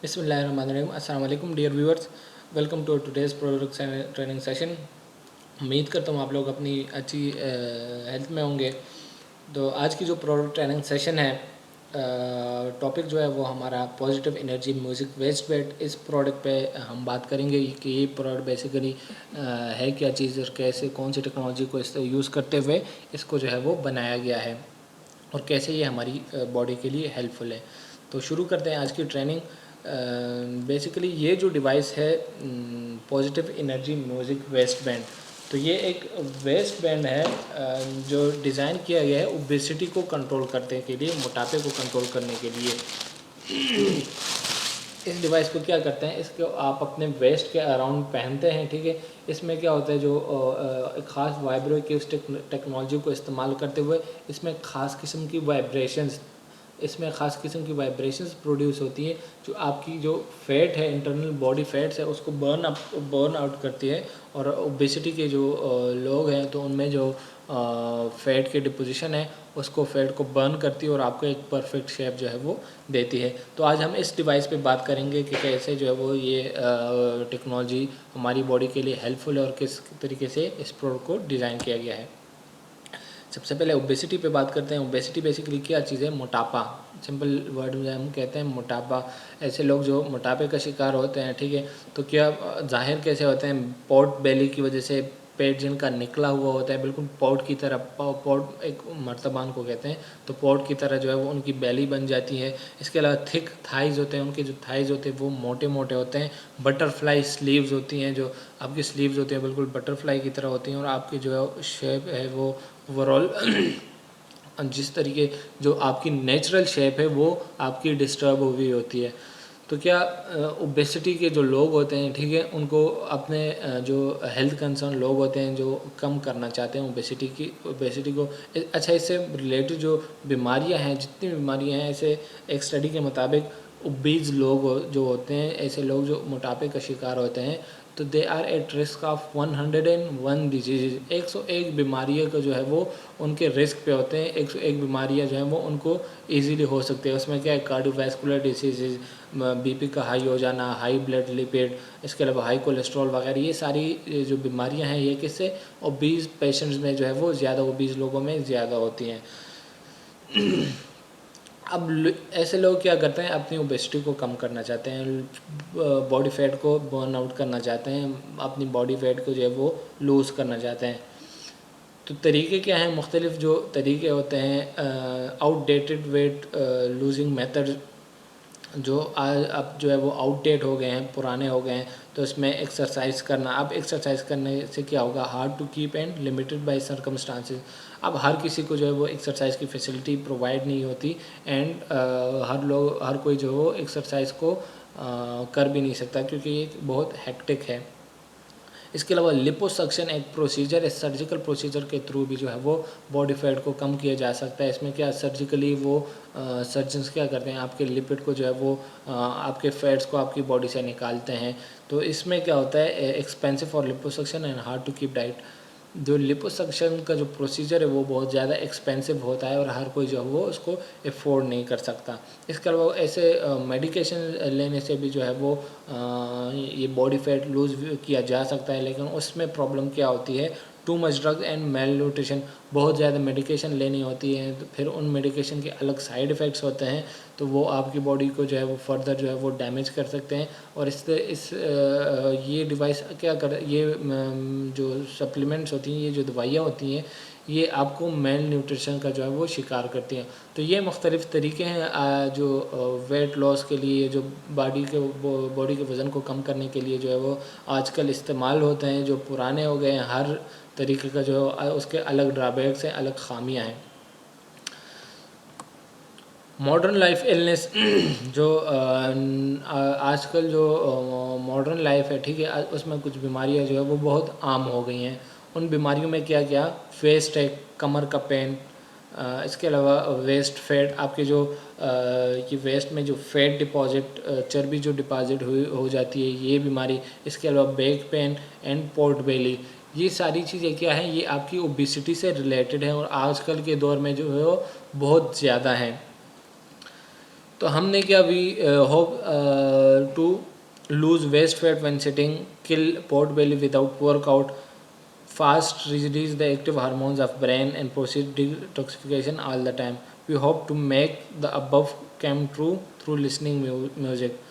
बिस्मिल्लाहिर्रहमानिर्रहीम। अस्सलाम वालेकुम dear viewers, welcome to today's product training session. उम्मीद करता हूँ आप लोग अपनी अच्छी हेल्थ में होंगे। तो आज की जो प्रोडक्ट ट्रेनिंग सेशन है, टॉपिक जो है वो हमारा पॉजिटिव एनर्जी म्यूज़िक वेस्ट बेट। इस प्रोडक्ट पे हम बात करेंगे कि ये प्रोडक्ट बेसिकली है क्या चीज़ और कैसे कौन सी टेक्नोलॉजी को इस यूज़ करते हुए इसको जो है वो बनाया गया है और कैसे ये हमारी बॉडी के लिए हेल्पफुल है। तो शुरू करते हैं आज की ट्रेनिंग। बेसिकली ये जो डिवाइस है positive energy music waste band, तो ये एक वेस्ट बैंड है जो डिज़ाइन किया गया है ओबेसिटी को कंट्रोल करने के लिए, मोटापे को कंट्रोल करने के लिए। इस डिवाइस को क्या करते हैं, इसको आप अपने वेस्ट के अराउंड पहनते हैं, ठीक है। इसमें क्या होता है, जो एक ख़ास वाइब्रो की उस टेक्नोलॉजी को इस्तेमाल करते हुए इसमें ख़ास किस्म की वाइब्रेशंस प्रोड्यूस होती हैं, जो आपकी जो फैट है, इंटरनल बॉडी फैट्स है, उसको बर्न आउट करती है। और ओबेसिटी के जो लोग हैं तो उनमें जो फैट के डिपोजिशन है उसको फैट को बर्न करती है और आपको एक परफेक्ट शेप जो है वो देती है। तो आज हम इस डिवाइस पे बात करेंगे कि कैसे जो है वो ये टेक्नोलॉजी हमारी बॉडी के लिए हेल्पफुल है और किस तरीके से इस प्रोडक्ट को डिज़ाइन किया गया है। सबसे पहले ओबेसिटी पे बात करते हैं। ओबेसिटी बेसिकली क्या चीज़ है? मोटापा। सिंपल वर्ड में हम कहते हैं मोटापा। ऐसे लोग जो मोटापे का शिकार होते हैं, ठीक है, तो क्या जाहिर कैसे होते हैं? पॉट बेली की वजह से पेट जिनका निकला हुआ होता है, बिल्कुल पॉट की तरह, पॉट एक मर्तबान को कहते हैं, तो पॉट की तरह जो है वो उनकी बेली बन जाती है। इसके अलावा थिक थाइज़ होते हैं, उनके जो थाइज़ होते हैं वो मोटे मोटे होते हैं। बटरफ्लाई स्लीव्स होती हैं, जो आपकी स्लीव्स होती हैं बिल्कुल बटरफ्लाई की तरह होती हैं। और आपकी जो है शेप है वो ओवरऑल जिस तरीके जो आपकी नेचुरल शेप है वो आपकी डिस्टर्ब हुई होती है। तो क्या ओबेसिटी के जो लोग होते हैं, ठीक है, उनको अपने जो हेल्थ कंसर्न लोग होते हैं जो कम करना चाहते हैं ओबेसिटी को, अच्छा, इससे रिलेटेड जो बीमारियां हैं, जितनी बीमारियां हैं, ऐसे एक स्टडी के मुताबिक ओबीज लोग जो होते हैं, ऐसे लोग जो मोटापे का शिकार होते हैं, तो they are at risk of 101 diseases. 101 बीमारियों का जो है वो उनके रिस्क पे होते हैं। 101 बीमारियां जो हैं वो उनको इजीली हो सकती है। उसमें क्या है? कार्डियोवैस्कुलर डिसीज़, बीपी का हाई हो जाना, हाई ब्लड लिपिड, इसके अलावा हाई कोलेस्ट्रॉल वगैरह, ये सारी जो बीमारियां हैं ये किससे? ओबीज पेशेंट्स में जो है वो ज़्यादा, ओबीज लोगों में ज़्यादा होती हैं। अब ऐसे लोग क्या करते हैं? अपनी ओबेसिटी को कम करना चाहते हैं, बॉडी फैट को बर्न आउट करना चाहते हैं, अपनी बॉडी फैट को जो है वो लूज़ करना चाहते हैं। तो तरीके क्या हैं? मुख्तलिफ जो तरीके होते हैं, आउटडेटेड वेट लूजिंग मेथड जो आज अब जो है वो आउटडेट हो गए हैं, पुराने हो गए हैं। तो इसमें एक्सरसाइज करना, अब एक्सरसाइज करने से क्या होगा? Hard to keep and limited by circumstances. अब हर किसी को जो है वो एक्सरसाइज की फैसिलिटी प्रोवाइड नहीं होती, एंड हर कोई जो है वो एक्सरसाइज को कर भी नहीं सकता, क्योंकि ये बहुत हेक्टिक है। इसके अलावा लिपोसक्शन एक प्रोसीजर है, सर्जिकल प्रोसीजर के थ्रू भी जो है वो बॉडी फैट को कम किया जा सकता है। इसमें क्या सर्जिकली वो सर्जन्स क्या करते हैं? आपके लिपिड को जो है वो आपके फैट्स को आपकी बॉडी से निकालते हैं। तो इसमें क्या होता है? Expensive for liposuction and hard to keep diet. जो लिपोसक्शन का जो प्रोसीजर है वो बहुत ज़्यादा एक्सपेंसिव होता है और हर कोई जो है वो उसको अफोर्ड नहीं कर सकता। इसके अलावा ऐसे मेडिकेशन लेने से भी जो है वो ये बॉडी फैट लूज़ किया जा सकता है, लेकिन उसमें प्रॉब्लम क्या होती है? Too much drugs and mail nutrition. बहुत ज़्यादा मेडिकेशन लेनी होती है, तो फिर उन मेडिकेशन के अलग साइड इफ़ेक्ट्स होते हैं, तो वो आपकी बॉडी को जो है वो फर्दर जो है वो डैमेज कर सकते हैं। और ये डिवाइस क्या कर, ये जो सप्लीमेंट्स होती हैं, ये जो दवाइयाँ होती हैं, ये आपको मेल न्यूट्रिशन का जो है वो शिकार करती हैं। तो ये मुख्तलिफ़ तरीके हैं जो वेट लॉस के लिए, जो बॉडी के वज़न को कम करने के लिए जो है वो आजकल इस्तेमाल होते हैं, जो पुराने हो गए हैं। हर तरीके का जो है उसके अलग ड्रॉबैक्स हैं, अलग ख़ामियाँ हैं। मॉडर्न लाइफ इलनेस जो आजकल जो मॉडर्न लाइफ है, ठीक है, उसमें कुछ बीमारियां जो है वो बहुत आम हो गई हैं। उन बीमारियों में क्या क्या? वेस्ट है, कमर का पेन, इसके अलावा वेस्ट फैट, आपके जो ये वेस्ट में जो फैट डिपॉजिट, चर्बी जो डिपॉजिट हो जाती है, ये बीमारी। इसके अलावा बैक पेन एंड पोर्ट बेली। ये सारी चीज़ें क्या हैं? ये आपकी ओबेसिटी से रिलेटेड है और आजकल के दौर में जो है वो बहुत ज़्यादा हैं। तो हमने क्या, we hope to lose waist fat when sitting, kill pot belly without workout, fast release the active hormones of brain and proceed detoxification all the time. We hope to make the above come true through listening music.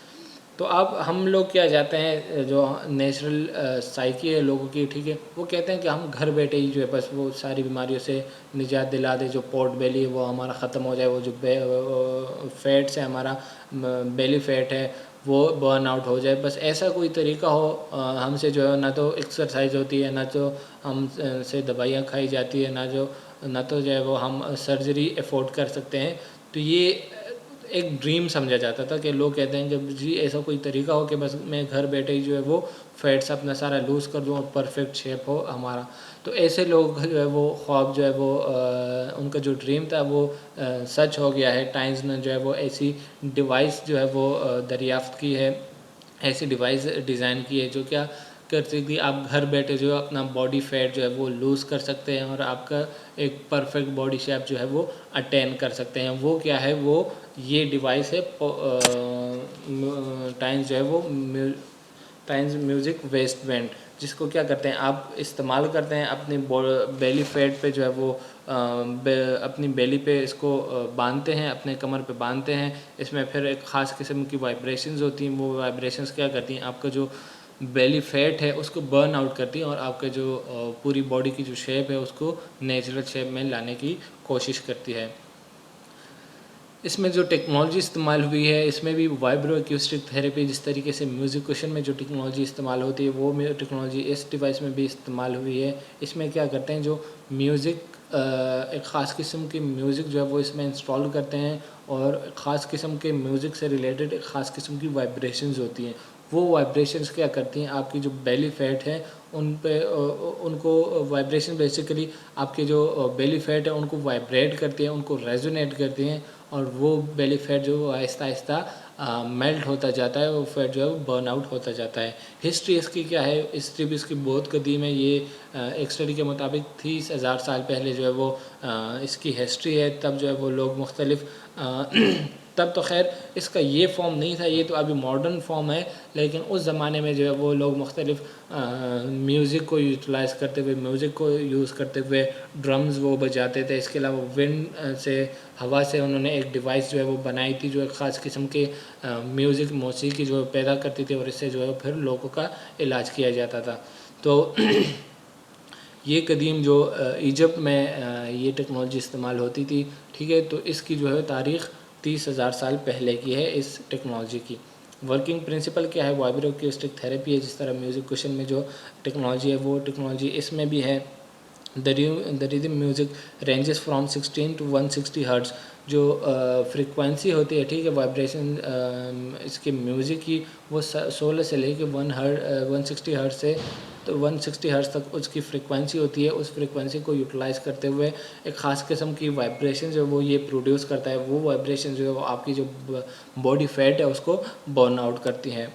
तो अब हम लोग क्या चाहते हैं, जो natural psyche है लोगों की, ठीक है, वो कहते हैं कि हम घर बैठे ही जो है बस वो सारी बीमारियों से निजात दिला दे, जो पोर्ट बेली है वो हमारा ख़त्म हो जाए, वो जो फैट्स है हमारा बेली फैट है वो बर्न आउट हो जाए, बस ऐसा कोई तरीका हो। हमसे जो है ना तो एक्सरसाइज होती है, ना तो हम से दवाइयाँ खाई जाती है, ना तो जो है वो हम सर्जरी अफोर्ड कर सकते हैं। तो ये एक ड्रीम समझा जाता था कि लोग कहते हैं कि जी ऐसा कोई तरीका हो कि बस मैं घर बैठे ही जो है वो फैट्स अपना सारा लूज़ कर दूं और परफेक्ट शेप हो हमारा। तो ऐसे लोग जो है वो ख्वाब जो है वो उनका जो ड्रीम था वो सच हो गया है। टाइम्स ने जो है वो ऐसी डिवाइस जो है वो दरियाफ्त की है, ऐसी डिवाइस डिज़ाइन की है जो क्या कर सकती है, आप घर बैठे जो है अपना बॉडी फैट जो है वो लूज़ कर सकते हैं और आपका एक परफेक्ट बॉडी शेप जो है वो अटेन कर सकते हैं। वो क्या है, वो ये डिवाइस है टाइम्स जो है वो टाइम्स म्यूज़िक वेस्ट बैंड, जिसको क्या करते हैं आप इस्तेमाल करते हैं अपनी बेली फैट पे जो है वो अपनी बेली पे इसको बांधते हैं, अपने कमर पे बांधते हैं। इसमें फिर एक ख़ास किस्म की वाइब्रेशंस होती हैं, वो वाइब्रेशंस क्या करती हैं, आपका जो बेली फैट है उसको बर्न आउट करती हैं और आपके जो पूरी बॉडी की जो शेप है उसको नेचुरल शेप में लाने की कोशिश करती है। इसमें जो टेक्नोलॉजी इस्तेमाल हुई है, इसमें भी वाइब्रो एक्यूस्टिक थेरेपी, जिस तरीके से म्यूजिकेशन में जो टेक्नोलॉजी इस्तेमाल होती है वो टेक्नोलॉजी इस डिवाइस में भी इस्तेमाल हुई है। इसमें क्या करते हैं, जो म्यूज़िक एक ख़ास किस्म की म्यूज़िक जो है वो इसमें इंस्टॉल करते हैं और ख़ास किस्म के म्यूज़िक से रिलेटेड एक ख़ास किस्म की वाइब्रेशंस होती हैं। वो वाइब्रेशंस क्या करती हैं, आपकी जो बेली फैट है उन पे उनको वाइब्रेशन बेसिकली आपके जो बेली फैट है उनको वाइब्रेट करती हैं, उनको रेजोनेट करती हैं और वो बेली फैट जो आहिस्ता आहिस्ता मेल्ट होता जाता है, वो फैट जो है वो बर्न आउट होता जाता है। हिस्ट्री इसकी क्या है, हिस्ट्री भी इसकी बहुत कदीम है। ये एक स्टडी के मुताबिक 30,000 साल पहले जो है वो इसकी हिस्ट्री है। तब जो है वो लोग मुख्तलिफ तब तो खैर इसका ये फॉर्म नहीं था, ये तो अभी मॉडर्न फॉर्म है, लेकिन उस ज़माने में जो है वो लोग मुख्तलिफ म्यूज़िक को यूटिलाइज़ करते हुए, म्यूज़िक को यूज़ करते हुए ड्रम्स वो बजाते थे। इसके अलावा विंड से, हवा से उन्होंने एक डिवाइस जो है वो बनाई थी जो एक ख़ास किस्म के म्यूज़िक मौसीकी जो पैदा करती थी और इससे जो है फिर लोगों का इलाज किया जाता था। तो ये कदीम जो इजिप्ट में ये टेक्नोलॉजी इस्तेमाल होती थी, ठीक है। तो इसकी जो है तारीख़ 30,000 साल पहले की है इस टेक्नोलॉजी की। वर्किंग प्रिंसिपल क्या है, वाइब्रो एक्यूस्टिक थेरेपी है। जिस तरह म्यूजिकेशन में जो टेक्नोलॉजी है वो टेक्नोलॉजी इसमें भी है। The rhythm music ranges from 16 to 160 hertz, जो फ्रीक्वेंसी होती है, ठीक है, वाइब्रेशन इसके म्यूज़िक की वो 16 से लेके 160 हर्ट्ज़ से तो 160 हर्ट्ज़ तक उसकी फ्रीक्वेंसी होती है। उस फ्रीक्वेंसी को यूटिलाइज़ करते हुए एक ख़ास किस्म की वाइब्रेशन जो वो ये प्रोड्यूस करता है। वो वाइब्रेशन जो है वो आपकी जो बॉडी फैट है उसको बर्न आउट करती हैं।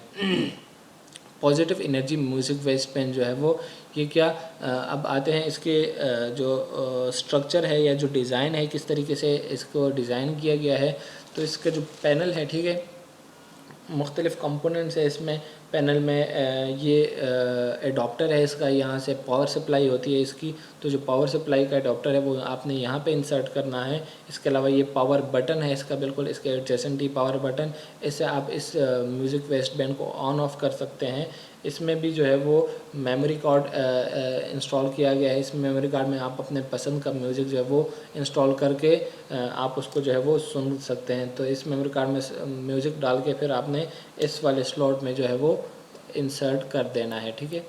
Positive energy music waist pain जो है वो ये क्या, अब आते हैं इसके जो स्ट्रक्चर है या जो डिज़ाइन है, किस तरीके से इसको डिज़ाइन किया गया है। तो इसका जो पैनल है, ठीक है, मुख्तलिफ़ कंपोनेंट्स है इसमें। पैनल में ये एडाप्टर है इसका, यहाँ से पावर सप्लाई होती है इसकी। तो जो पावर सप्लाई का एडाप्टर है वो आपने यहाँ पे इंसर्ट करना है। इसके अलावा ये पावर बटन है इसका, बिल्कुल इसके एडजेसेंट ही पावर बटन। इससे आप इस म्यूज़िक वेस्ट बैंड को ऑन ऑफ कर सकते हैं। इसमें भी जो है वो मेमोरी कार्ड इंस्टॉल किया गया है। इस मेमोरी कार्ड में आप अपने पसंद का म्यूज़िक जो है वो इंस्टॉल करके आप उसको जो है वो सुन सकते हैं। तो इस मेमोरी कार्ड में म्यूज़िक डाल के फिर आपने इस वाले स्लॉट में जो है वो इंसर्ट कर देना है, ठीक है।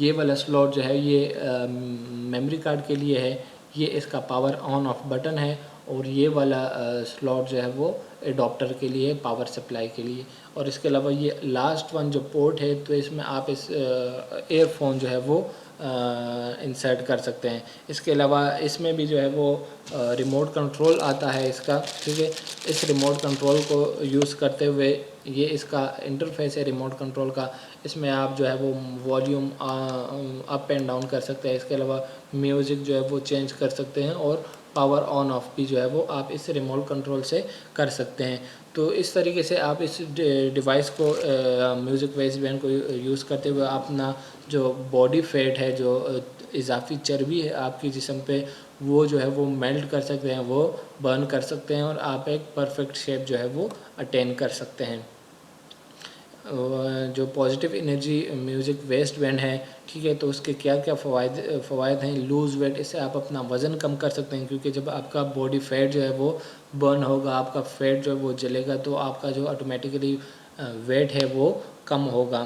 ये वाला स्लॉट जो है ये मेमोरी कार्ड के लिए है, ये इसका पावर ऑन ऑफ बटन है। और ये वाला स्लॉट जो है वो एडाप्टर के लिए, पावर सप्लाई के लिए। और इसके अलावा ये लास्ट वन जो पोर्ट है, तो इसमें आप इस एयरफोन जो है वो इंसर्ट कर सकते हैं। इसके अलावा इसमें भी जो है वो रिमोट कंट्रोल आता है इसका, ठीक है। इस रिमोट कंट्रोल को यूज़ करते हुए, ये इसका इंटरफेस है रिमोट कंट्रोल का, इसमें आप जो है वो वॉल्यूम अप एंड डाउन कर सकते हैं। इसके अलावा म्यूज़िक जो है वो चेंज कर सकते हैं और पावर ऑन ऑफ भी जो है वो आप इस रिमोट कंट्रोल से कर सकते हैं। तो इस तरीके से आप इस डिवाइस को म्यूज़िक वेस्ट बैंड को यूज़ करते हुए अपना जो बॉडी फैट है, जो इजाफी चर्बी है आपकी जिस्म पे, वो जो है वो मेल्ट कर सकते हैं, वो बर्न कर सकते हैं और आप एक परफेक्ट शेप जो है वो अटेन कर सकते हैं। जो positive energy music waste band है, ठीक है, तो उसके क्या क्या फ़वाइद हैं। लूज़ वेट, इससे आप अपना वज़न कम कर सकते हैं, क्योंकि जब आपका बॉडी फैट जो है वो बर्न होगा, आपका फैट जो है वो जलेगा, तो आपका जो ऑटोमेटिकली वेट है वो कम होगा।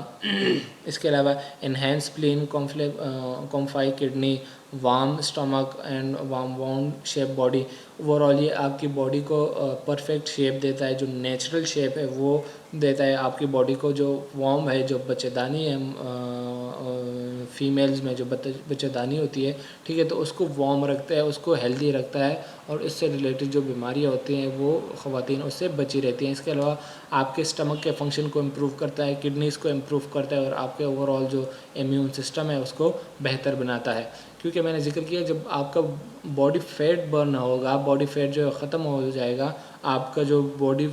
इसके अलावा enhance spleen, comfy kidney, warm stomach and warm wound shape body. Overall ये आपकी बॉडी को परफेक्ट शेप देता है, जो नेचुरल शेप है वो देता है आपकी बॉडी को। जो वार्म है, जो बच्चेदानी है, फीमेल्स में जो बच्चेदानी होती है, ठीक है, तो उसको वार्म रखता है, उसको हेल्दी रखता है, और इससे रिलेटेड जो बीमारियां होती हैं वो ख़वातीन उससे बची रहती हैं। इसके अलावा आपके स्टमक के फंक्शन को इम्प्रूव करता है, किडनीज़ को इम्प्रूव करता है, और आपके ओवरऑल जो इम्यून सिस्टम है उसको बेहतर बनाता है। क्योंकि मैंने जिक्र किया, जब आपका बॉडी फैट बर्न होगा, बॉडी फैट जो ख़त्म हो जाएगा, आपका जो बॉडी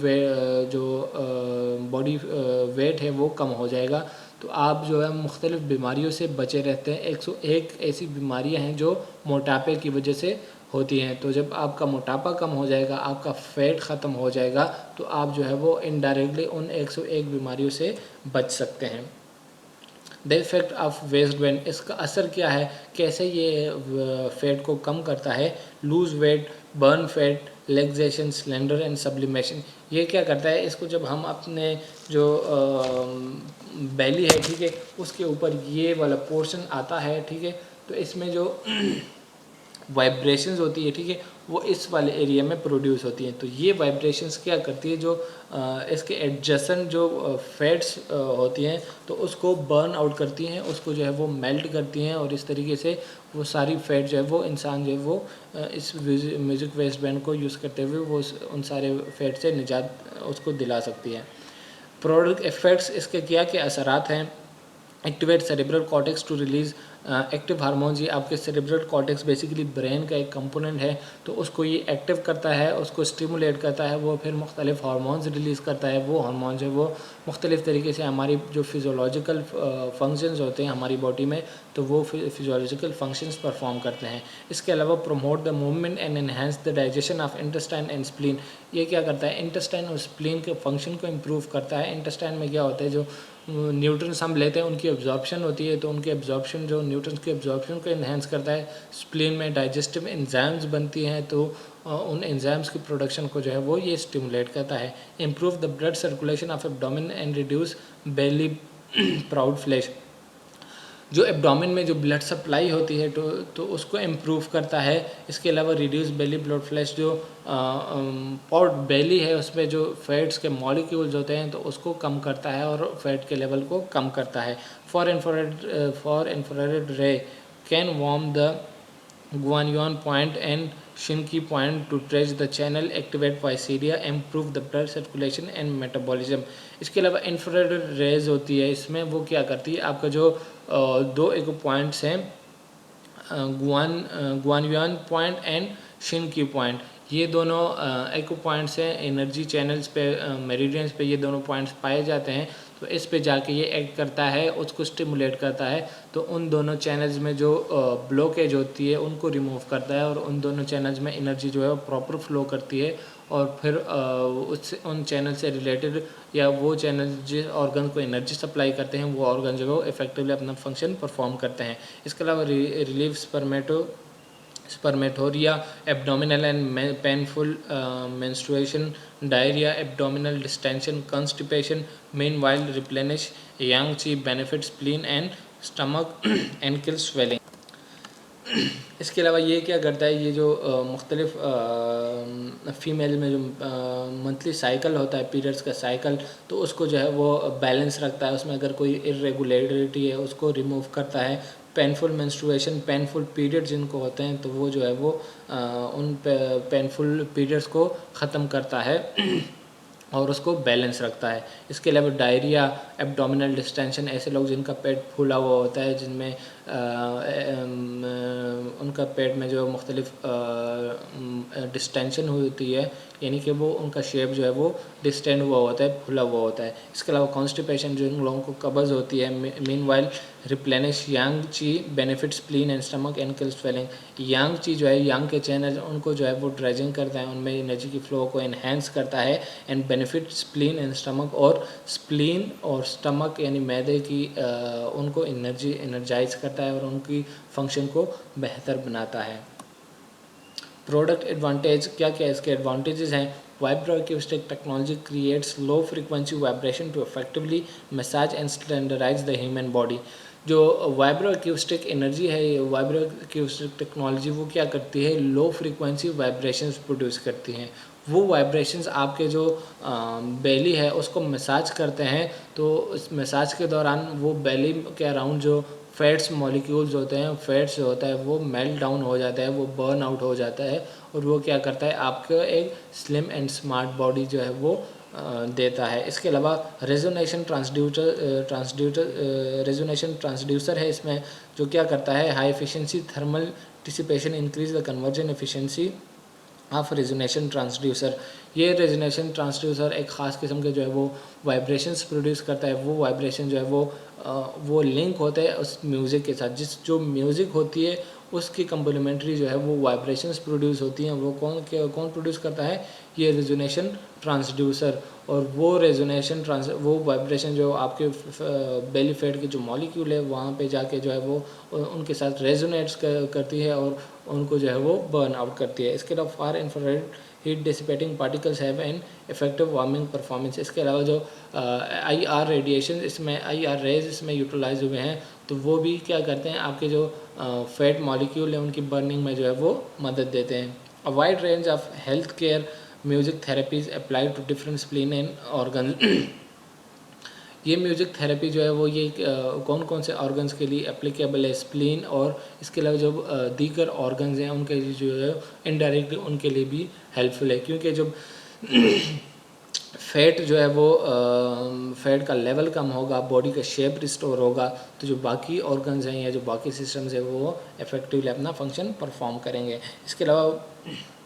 वेट है वो कम हो जाएगा, तो आप जो है मुख्तलिफ़ बीमारियों से बचे रहते हैं। 101 ऐसी बीमारियां हैं जो मोटापे की वजह से होती हैं। तो जब आपका मोटापा कम हो जाएगा, आपका फैट ख़त्म हो जाएगा, तो आप जो है वो इनडायरेक्टली उन 101 बीमारियों से बच सकते हैं। The effect of waste band, इसका असर क्या है, कैसे ये फैट को कम करता है। Lose weight, burn fat, relaxation, slender and sublimation. ये क्या करता है, इसको जब हम अपने जो बेली है, ठीक है, उसके ऊपर ये वाला पोर्शन आता है, ठीक है, तो इसमें जो वाइब्रेशंस होती है, ठीक है, वो इस वाले एरिया में प्रोड्यूस होती हैं। तो ये वाइब्रेशंस क्या करती है, जो इसके एडजेसेंट जो फैट्स होती हैं, तो उसको बर्न आउट करती हैं, उसको जो है वो मेल्ट करती हैं, और इस तरीके से वो सारी फैट जो है वो इंसान जो है वो इस म्यूज़िक वेस्ट बैंड को यूज़ करते हुए वो उन सारे फैट से निजात उसको दिला सकती है। प्रोडक्ट इफ़ेक्ट्स, इसके क्या क्या असरात हैं। Activate cerebral cortex to release active hormones. ये आपके सेरेब्रल कॉर्टेक्स बेसिकली ब्रेन का एक कंपोनेंट है, तो उसको ये एक्टिव करता है, उसको स्टिमुलेट करता है, वो फिर मुख्तलिफ हार्मोन्स रिलीज़ करता है। वो हार्मोन्स है वो मुख्तलिफ़ तरीके से हमारी जो फिज़ोलॉजिकल फंक्शंस होते हैं हमारी बॉडी में, तो वो फिज़ोलॉजिकल फंक्शंस परफॉर्म करते हैं। इसके अलावा promote the movement and enhance the digestion of intestine and spleen. ये क्या करता है, इंटेस्टाइन और स्प्लीन के फंक्शन को इम्प्रूव करता है। इंटेस्टाइन में क्या होता है, जो न्यूट्रंस हम लेते हैं उनकी एब्जॉर्प्शन होती है, तो उनकी एब्जॉर्प्शन, जो न्यूट्रंस की एब्जॉर्प्शन को इन्हेंस करता है। स्प्लीन में डाइजेस्टिव एंजाइम्स बनती हैं, तो उन एंजाइम्स की प्रोडक्शन को जो है वो ये स्टिमुलेट करता है। Improve the blood circulation of abdomen and reduce belly proud flesh. जो एब्डोमेन में जो ब्लड सप्लाई होती है, तो उसको इम्प्रूव करता है। इसके अलावा रिड्यूस बेली ब्लड फ्लैश, जो पॉट बेली है उसमें जो फैट्स के मॉलिक्यूल्स होते हैं, तो उसको कम करता है और फैट के लेवल को कम करता है। फॉर इंफ्रारेड रे can warm the Guanyin point and Shinki point to stretch the channel, activate Physedia, improve the blood circulation and metabolism। इसके अलावा इंफ्रारेड रेज होती है, इसमें वो क्या करती है, आपका जो दो एक पॉइंट्स हैं, गुआनयुआन पॉइंट एंड शिनकी पॉइंट, ये दोनों एक पॉइंट्स हैं एनर्जी चैनल्स पे, मेरिडियंस पे ये दोनों पॉइंट्स पाए जाते हैं। तो इस पे जाके ये एक्ट करता है, उसको स्टिमुलेट करता है, तो उन दोनों चैनल्स में जो ब्लॉकेज होती है उनको रिमूव करता है, और उन दोनों चैनल्स में एनर्जी जो है वो प्रॉपर फ्लो करती है, और फिर उन चैनल से रिलेटेड या वो चैनल जिस ऑर्गन को एनर्जी सप्लाई करते हैं, वो ऑर्गन जो है वो इफेक्टिवली अपना फंक्शन परफॉर्म करते हैं। इसके अलावा relieve spermatoria, abdominal and painful menstruation, diarrhea, abdominal distension, constipation. Meanwhile, replenish yang qi, benefit spleen and stomach and kill swelling। इसके अलावा ये क्या करता है, ये जो मुख्तलिफ फ़ीमेल में जो मंथली साइकिल होता है, पीरियड्स का साइकिल, तो उसको जो है वो बैलेंस रखता है। उसमें अगर कोई इरेगुलरिटी है उसको रिमूव करता है। पेनफुल मेंस्ट्रुएशन, पेनफुल पीरियड जिनको होते हैं, तो वो जो है वो उन पेनफुल पीरियड्स को ख़त्म करता है। और उसको बैलेंस रखता है। इसके अलावा डायरिया, एब्डोमिनल डिस्टेंशन, ऐसे लोग जिनका पेट फूला हुआ होता है, जिनमें उनका पेट में जो मुख्तलिफ डिस्टेंशन हुई होती है, यानी कि वो उनका शेप जो है वो डिस्टेंड हुआ होता है, फूला हुआ होता है। इसके अलावा कॉन्स्टिपेशन, जिन लोगों को कब्ज़ होती है, meanwhile replenish yang chi benefit spleen and stomach and kill swelling. Yang chi जो है, यांग के चैनल उनको जो है वो ड्रेजिंग करता है, उनमें एनर्जी की फ्लो को इन्हेंस करता है and benefit spleen and stomach, और स्प्लीन और स्टमक यानी मैदे की उनको एनर्जाइज करता है और उनकी फंक्शन को बेहतर बनाता है। प्रोडक्ट एडवांटेज क्या क्या इसके एडवांटेजेस हैं? Vibroacoustic technology creates low frequency vibration to effectively massage and standardize the human body. जो वाइब्रोअक्यूस्टिक एनर्जी है, ये वाइब्रोअक्यूस्टिक टेक्नोलॉजी वो क्या करती है, लो फ्रीक्वेंसी वाइब्रेशंस प्रोड्यूस करती हैं। वो वाइब्रेशंस आपके जो बेली है उसको मसाज करते हैं, तो इस मसाज के दौरान वो बेली के अराउंड जो फैट्स मॉलिक्यूल्स होते हैं, फैट्स जो होता है वो मेल्ट डाउन हो जाता है, वो बर्न आउट हो जाता है, और वो क्या करता है, आपको एक स्लिम एंड स्मार्ट बॉडी जो है वो देता है। इसके अलावा रेजोनेशन ट्रांसड्यूसर है इसमें, जो क्या करता है, high efficiency thermal dissipation increase the conversion efficiency of resonation transducer. ये रेजोनेशन ट्रांसड्यूसर एक ख़ास किस्म के जो है वो वाइब्रेशंस प्रोड्यूस करता है। वो वाइब्रेशन जो है वो लिंक होते हैं उस म्यूज़िक के साथ। जो म्यूज़िक होती है उसकी कम्प्लीमेंट्री जो है वो वाइब्रेशंस प्रोड्यूस होती हैं। वो कौन प्रोड्यूस करता है, ये रेजोनेशन ट्रांसड्यूसर। और वो वो वाइब्रेशन जो आपके बेली फैट के जो मॉलिक्यूल है वहाँ पे जाके जो है वो उनके साथ रेजोनेट्स करती है और उनको जो है वो बर्न आउट करती है। इसके अलावा far infrared heat dissipating particles have an effective warming performance. इसके अलावा जो IR रेडिएशन, इसमें IR रेज इसमें यूटिलाइज हुए हैं, तो वो भी क्या करते हैं, आपके जो फैट मॉलिक्यूल है उनकी बर्निंग में जो है वो मदद देते हैं। A wide range of health care music therapies applied to different spleen and organ. ये म्यूजिक थेरेपी जो है वो ये कौन कौन से ऑर्गन्स के लिए एप्लीकेबल है, स्प्लीन और इसके अलावा जो दीगर ऑर्गन्स हैं उनके लिए जो है इनडायरेक्टली उनके लिए भी हेल्पफुल है। क्योंकि जब फैट जो है वो फैट का लेवल कम होगा, बॉडी का शेप रिस्टोर होगा, तो जो बाकी ऑर्गन्स हैं या जो बाकी सिस्टम्स हैं वो इफेक्टिवली अपना फंक्शन परफॉर्म करेंगे। इसके अलावा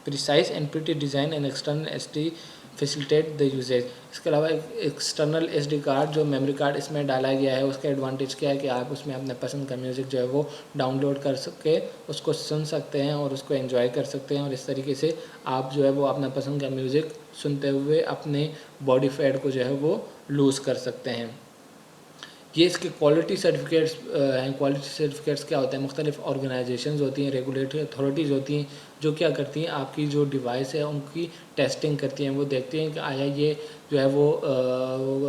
precise and pretty design and external SD facilitate the usages. इसके अलावा एक्सटर्नल SD कार्ड, जो मेमोरी कार्ड इसमें डाला गया है, उसका एडवांटेज क्या है कि आप उसमें अपने पसंद का म्यूज़िक जो है वो डाउनलोड कर सके उसको सुन सकते हैं और उसको एंजॉय कर सकते हैं, और इस तरीके से आप जो है वो अपना पसंद का म्यूज़िक सुनते हुए अपने बॉडी फैट को जो है वो लूज़ कर सकते हैं। ये इसके क्वालिटी सर्टिफिकेट्स हैं। क्वालिटी सर्टिफिकेट्स क्या होते हैं, मुख्तलिफ ऑर्गेनाइजेशंस होती हैं, रेगुलेटरी अथॉरिटीज़ होती हैं, जो क्या करती हैं, आपकी जो डिवाइस है उनकी टेस्टिंग करती हैं। वो देखती हैं कि आया ये जो है वो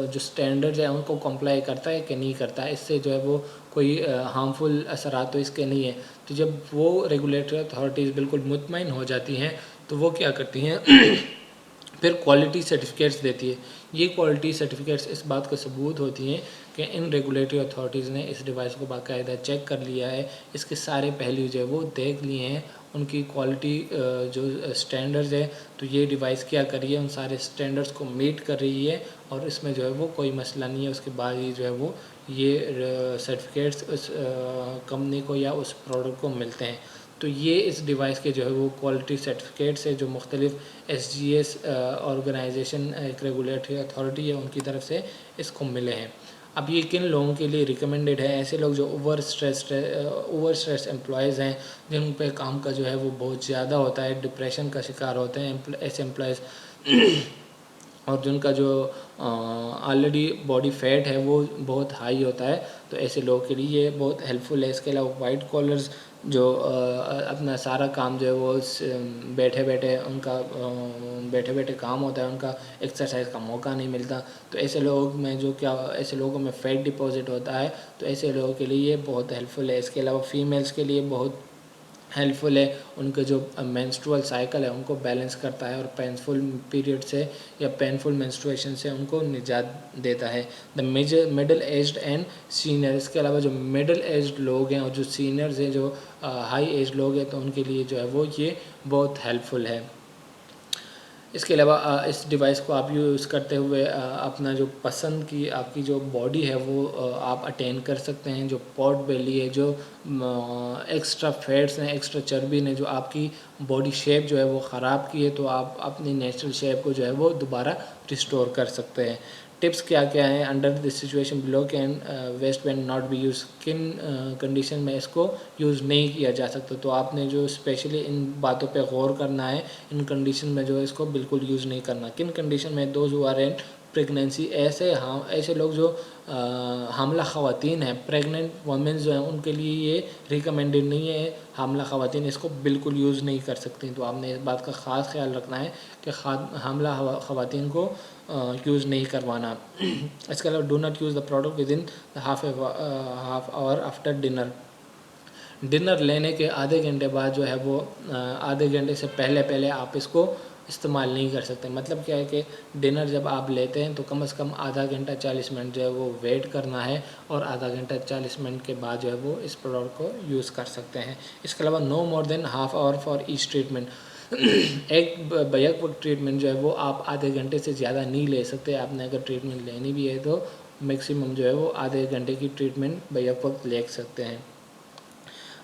जो स्टैंडर्ड्स हैं उनको कंप्लाई करता है कि नहीं करता है, इससे जो है वो कोई हार्मफुल असरात तो इसके नहीं है। तो जब वो रेगुलेटरी अथॉरिटीज़ बिल्कुल मुतमईन हो जाती हैं तो वो क्या करती हैं फिर क्वालिटी सर्टिफिकेट्स देती है। ये क्वालिटी सर्टिफिकेट्स इस बात का सबूत होती हैं कि इन रेगुलेटरी अथॉरिटीज़ ने इस डिवाइस को बाकायदा चेक कर लिया है, इसके सारे पहलू जो है वो देख लिए हैं, उनकी क्वालिटी जो स्टैंडर्ड्स है, तो ये डिवाइस क्या कर रही है, उन सारे स्टैंडर्ड्स को मीट कर रही है और इसमें जो है वो कोई मसला नहीं है। उसके बाद ही जो है वो ये सर्टिफिकेट्स उस कंपनी को या उस प्रोडक्ट को मिलते हैं। तो ये इस डिवाइस के जो है वो क्वालिटी सर्टिफिकेट्स है जो मुख्तलिफ SGS ऑर्गेनाइजेशन, एक रेगुलेटरी अथॉरिटी है, उनकी तरफ से इसको मिले हैं। अब ये किन लोगों के लिए रिकमेंडेड है? ऐसे लोग जो ओवर स्ट्रेस एम्प्लॉयज़ हैं, जिन पे काम का जो है वो बहुत ज़्यादा होता है, डिप्रेशन का शिकार होते हैं ऐसे एम्प्लॉयज़ और जिनका जो ऑलरेडी बॉडी फैट है वो बहुत हाई होता है, तो ऐसे लोगों के लिए ये बहुत हेल्पफुल है। इसके अलावा वाइट कॉलर्स जो अपना सारा काम जो है वो बैठे बैठे काम होता है, उनका एक्सरसाइज का मौका नहीं मिलता, तो ऐसे लोगों में फैट डिपॉजिट होता है, तो ऐसे लोगों के लिए ये बहुत हेल्पफुल है। इसके अलावा फीमेल्स के लिए बहुत हेल्पफुल है, उनके जो मेंस्ट्रुअल साइकिल है उनको बैलेंस करता है और पेनफुल पीरियड से या पेनफुल मेंस्ट्रुएशन से उनको निजात देता है। The middle aged and senior, इसके अलावा जो मिडिल एज्ड लोग हैं और जो सीनियर्स हैं, जो हाई एज लोग हैं, तो उनके लिए जो है वो ये बहुत हेल्पफुल है। इसके अलावा इस डिवाइस को आप यूज़ करते हुए अपना जो पसंद की आपकी जो बॉडी है वो आप अटेन कर सकते हैं। जो पॉट बेली है, जो एक्स्ट्रा फैट्स हैं, एक्स्ट्रा चर्बी ने जो आपकी बॉडी शेप जो है वो ख़राब की है, तो आप अपनी नेचुरल शेप को जो है वो दोबारा रिस्टोर कर सकते हैं। टिप्स क्या क्या हैं? Under this situation below can waste band not be use, किन कंडीशन में इसको यूज़ नहीं किया जा सकता। तो आपने जो स्पेशली इन बातों पे गौर करना है, इन कंडीशन में जो है इसको बिल्कुल यूज़ नहीं करना। किन कंडीशन में? Those who are in pregnancy, ऐसे लोग जो हामला ख़वातीन हैं, प्रेग्नेंट वमेंस जो हैं, उनके लिए ये रिकमेंडेड नहीं है। हामला ख़वातीन इसको बिल्कुल यूज़ नहीं कर सकती। तो आपने इस बात का ख़ास ख्याल रखना है कि हामला ख़वातीन को यूज़ नहीं करवाना। इसके अलावा do not use the product with in half hour after dinner. Dinner लेने के आधे घंटे बाद जो है वो आधे घंटे से पहले आप इसको इस्तेमाल नहीं कर सकते। मतलब क्या है कि डिनर जब आप लेते हैं तो कम से कम आधा घंटा 40 मिनट जो है वो वेट करना है, और आधा घंटा 40 मिनट के बाद जो है वो इस प्रोडक्ट को यूज़ कर सकते हैं। इसके अलावा no more than half hour for each treatment. एक बैक वक्त ट्रीटमेंट जो है वो आप आधे घंटे से ज़्यादा नहीं ले सकते। आपने अगर ट्रीटमेंट लेनी भी है तो मैक्सिमम जो है वो आधे घंटे की ट्रीटमेंट बैक वक्त ले सकते हैं।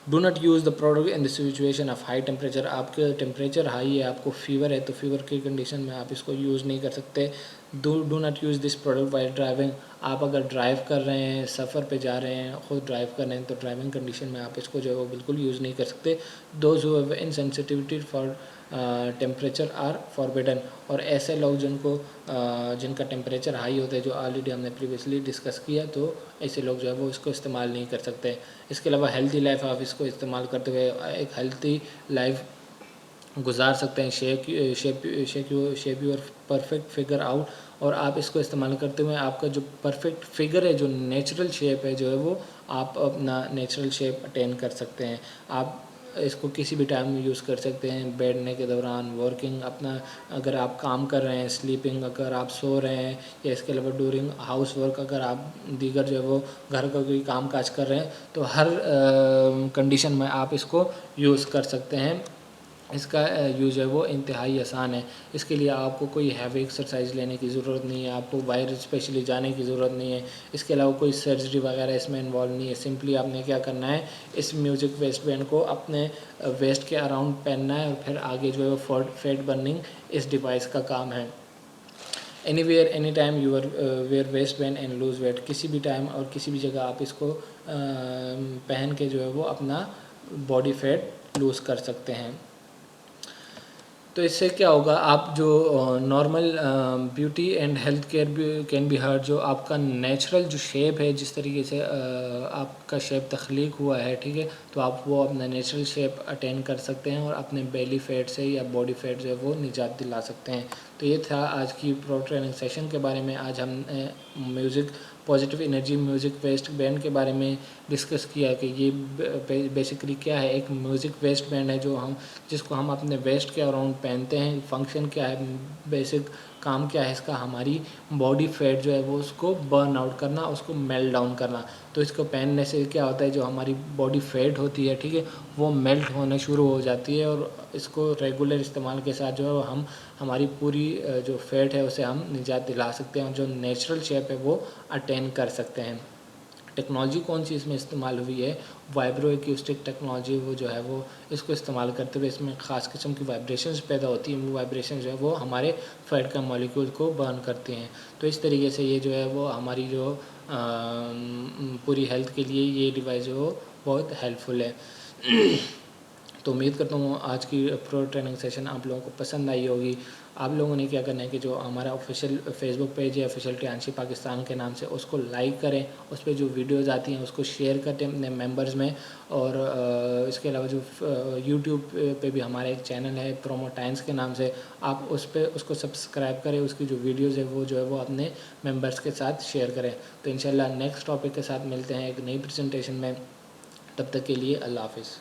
Do not use the product in the situation of high temperature. आपके टेम्परेचर हाई है, आपको फीवर है, तो फीवर की कंडीशन में आप इसको यूज़ नहीं कर सकते। Do not use this product while driving. आप अगर ड्राइव कर रहे हैं, सफ़र पे जा रहे हैं, खुद ड्राइव कर रहे हैं, तो ड्राइविंग कंडीशन में आप इसको जो है वो बिल्कुल यूज़ नहीं कर सकते। Those who have insensitivity for temperature are forbidden. और ऐसे लोग जिनका टेम्परेचर हाई होता है, जो ऑलरेडी हमने प्रीवियसली डिस्कस किया, तो ऐसे लोग जो है वो इसको इस्तेमाल नहीं कर सकते। इसके अलावा हेल्दी लाइफ आप इसको इस्तेमाल करते हुए एक हेल्थी लाइफ गुजार सकते हैं। Shape your perfect figure out. और आप इसको इस्तेमाल करते हुए आपका जो परफेक्ट फिगर है, जो नेचुरल शेप है, जो है वो आप अपना नेचुरल शेप अटेन कर सकते हैं। आप इसको किसी भी टाइम में यूज़ कर सकते हैं, बैठने के दौरान, वर्किंग, अपना अगर आप काम कर रहे हैं, स्लीपिंग, अगर आप सो रहे हैं, या इसके अलावा ड्यूरिंग हाउस वर्क, अगर आप दीगर जो है वो घर का कोई काम काज कर रहे हैं, तो हर कंडीशन में आप इसको यूज़ कर सकते हैं। इसका यूज़ है वो इंतहाई आसान है। इसके लिए आपको कोई हैवी एक्सरसाइज लेने की ज़रूरत नहीं है, आपको बाहर स्पेशली जाने की ज़रूरत नहीं है। इसके अलावा कोई सर्जरी वगैरह इसमें इन्वॉल्व नहीं है। सिंपली आपने क्या करना है, इस म्यूज़िक वेस्ट बैंड को अपने वेस्ट के अराउंड पहनना है, और फिर आगे जो है वो फैट बर्निंग इस डिवाइस का काम है। Anywhere any time your wear waist band and lose weight. किसी भी टाइम और किसी भी जगह आप इसको पहन के जो है वो अपना बॉडी फैट लूज़ कर सकते हैं। तो इससे क्या होगा, आप जो normal beauty and health care भी कैन बी हर्ट। जो आपका नेचुरल जो शेप है, जिस तरीके से आपका शेप तख्लीक हुआ है, ठीक है, तो आप वो अपना नेचुरल शेप अटेन कर सकते हैं, और अपने बेली फैट से या बॉडी फैट जो है वो निजात दिला सकते हैं। तो ये था आज की प्रो ट्रेनिंग सेशन के बारे में। आज हमने music positive energy music waste band के बारे में डिस्कस किया कि ये बेसिकली क्या है। एक म्यूज़िक वेस्ट बैंड है जिसको हम अपने वेस्ट के अराउंड पहनते हैं। फंक्शन क्या है, बेसिक काम क्या है इसका, हमारी बॉडी फैट जो है वो उसको बर्न आउट करना, उसको मेल्ट डाउन करना। तो इसको पहनने से क्या होता है, जो हमारी बॉडी फैट होती है, ठीक है, वो मेल्ट होने शुरू हो जाती है, और इसको रेगुलर इस्तेमाल के साथ जो है हम हमारी पूरी जो फैट है उसे हम निजात दिला सकते हैं, और जो नेचुरल शेप है वो अटेन कर सकते हैं। टेक्नोलॉजी कौन सी इसमें इस्तेमाल हुई है, वाइब्रो एक्यूस्टिक टेक्नोलॉजी, वो जो है वो इसको इस्तेमाल करते हुए इसमें ख़ास किस्म की वाइब्रेशंस पैदा होती हैं। वो वाइब्रेशन जो है वो हमारे फैट का मॉलिक्यूल को बर्न करती हैं। तो इस तरीके से ये जो है वो हमारी जो पूरी हेल्थ के लिए ये डिवाइस जो है वो बहुत हेल्पफुल है। तो उम्मीद करता हूँ आज की प्रो ट्रेनिंग सेशन आप लोगों को पसंद आई होगी। आप लोगों ने क्या करना है कि जो हमारा ऑफिशियल फेसबुक पेज है ऑफिशियल ट्रियांशी पाकिस्तान के नाम से, उसको लाइक करें, उस पर जो वीडियोस आती हैं उसको शेयर करें अपने मेंबर्स में। और इसके अलावा जो यूट्यूब पे भी हमारा एक चैनल है प्रोमो टाइम्स के नाम से, आप उसको सब्सक्राइब करें। उसकी जो वीडियोज़ है वो जो है वो अपने मेम्बर्स के साथ शेयर करें। तो इंशाल्लाह नेक्स्ट टॉपिक के साथ मिलते हैं एक नई प्रेजेंटेशन में। तब तक के लिए अल्लाह हाफिज़।